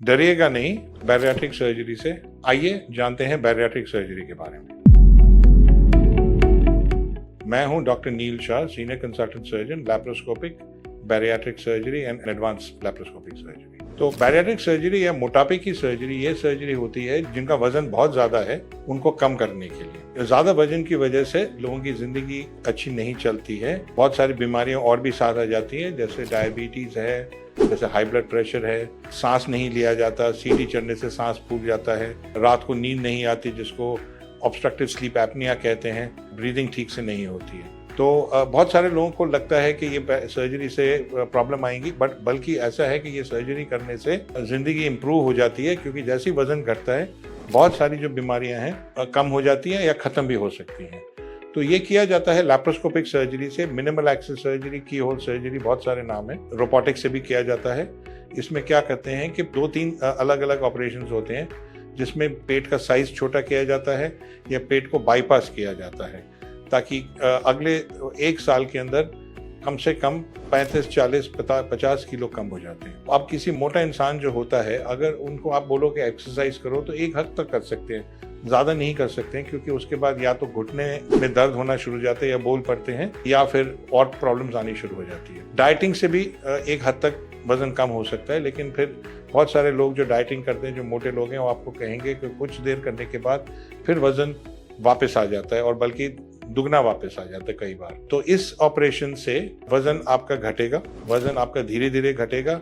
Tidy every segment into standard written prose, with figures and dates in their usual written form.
डरिएगा नहीं bariatric surgery से। आइए जानते हैं बैरियाट्रिक सर्जरी के बारे में। मैं हूं doctor Neel Shah, senior consultant surgeon, laparoscopic, bariatric surgery and advance laparoscopic surgery. तो बैरियाट्रिक सर्जरी या मोटापे की सर्जरी ये सर्जरी होती है जिनका वजन बहुत ज़्यादा है, उनको कम करने के लिए। ज़्यादा वजन की वजह से लोगों की ज़िंदगी अच्छी नहीं चलती है, बहुत सारी बीमारियां और भी साथ आ जाती हैं, जैसे डायबिटीज़ है, जैसे हाई ब्लड प्रेशर है, सांस नहीं लिया जाता, सीढ़ी चढ़ने से सांस फूल जाता है, रात को नींद नहीं आती जिसको ऑब्स्ट्रक्टिव स्लीप एपनिया कहते हैं, ब्रीदिंग ठीक से नहीं होती है। तो बहुत सारे लोगों को लगता है कि ये सर्जरी से प्रॉब्लम आएंगी, बट बल्कि ऐसा है कि ये सर्जरी करने से ज़िंदगी इम्प्रूव हो जाती है, क्योंकि जैसे ही वज़न घटता है बहुत सारी जो बीमारियां हैं कम हो जाती हैं या ख़त्म भी हो सकती हैं। तो ये किया जाता है लैप्रोस्कोपिक सर्जरी से, मिनिमल एक्सेस सर्जरी, की होल सर्जरी, बहुत सारे नाम है, रोबोटिक से भी किया जाता है। इसमें क्या करते हैं कि 2-3 अलग अलग ऑपरेशन होते हैं, जिसमें पेट का साइज छोटा किया जाता है या पेट को बाईपास किया जाता है, ताकि अगले 1 साल के अंदर कम से कम 35, 40, 50 किलो कम हो जाते हैं। अब किसी मोटा इंसान जो होता है, अगर उनको आप बोलो कि एक्सरसाइज करो तो एक हद तक कर सकते हैं, ज़्यादा नहीं कर सकते हैं, क्योंकि उसके बाद या तो घुटने में दर्द होना शुरू हो जाते हैं या बोल पड़ते हैं, या फिर और प्रॉब्लम्स आनी शुरू हो जाती है। डाइटिंग से भी एक हद तक वजन कम हो सकता है, लेकिन फिर बहुत सारे लोग जो डाइटिंग करते हैं, जो मोटे लोग हैं, वो आपको कहेंगे कि कुछ देर करने के बाद फिर वजन वापस आ जाता है, और बल्कि दुगना वापस आ जाता है कई बार। तो इस ऑपरेशन से वजन आपका घटेगा, वजन आपका धीरे धीरे घटेगा।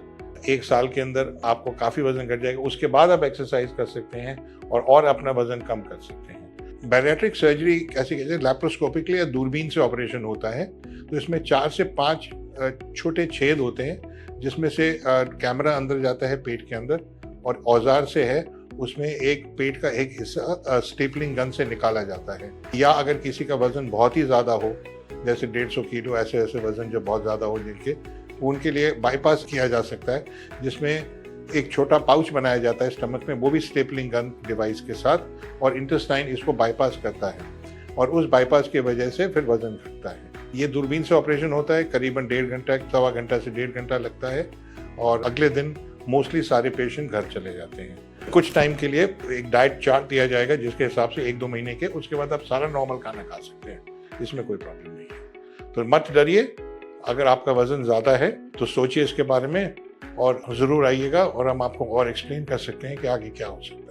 1 साल के अंदर आपको काफ़ी वजन घट जाएगा, उसके बाद आप एक्सरसाइज कर सकते हैं और अपना वजन कम कर सकते हैं। बैरियाट्रिक सर्जरी कैसे कहते हैं, लैप्रोस्कोपिकली या दूरबीन से ऑपरेशन होता है। तो इसमें 4 से 5 छोटे छेद होते हैं, जिसमें से कैमरा अंदर जाता है पेट के अंदर, और औजार से है उसमें एक पेट का एक हिस्सा स्टेपलिंग गन से निकाला जाता है। या अगर किसी का वजन बहुत ही ज़्यादा हो, जैसे 150 किलो, ऐसे वजन जो बहुत ज़्यादा हो जिनके, उनके लिए बाईपास किया जा सकता है, जिसमें एक छोटा पाउच बनाया जाता है स्टमक में, वो भी स्टेपलिंग गन डिवाइस के साथ, और इंटेस्टाइन इसको बाईपास करता है, और उस बाईपास की वजह से फिर वजन घटता है। ये दूरबीन से ऑपरेशन होता है, करीबन 1.5 घंटा, 1.25 घंटा से 1.5 घंटा लगता है, और अगले दिन मोस्टली सारे पेशेंट घर चले जाते हैं। कुछ टाइम के लिए एक डाइट चार्ट दिया जाएगा, जिसके हिसाब से 1-2 महीने के, उसके बाद आप सारा नॉर्मल खाना खा सकते हैं, इसमें कोई प्रॉब्लम नहीं है। तो मत डरिए, अगर आपका वजन ज़्यादा है तो सोचिए इसके बारे में, और ज़रूर आइएगा, और हम आपको और एक्सप्लेन कर सकते हैं कि आगे क्या हो सकता है।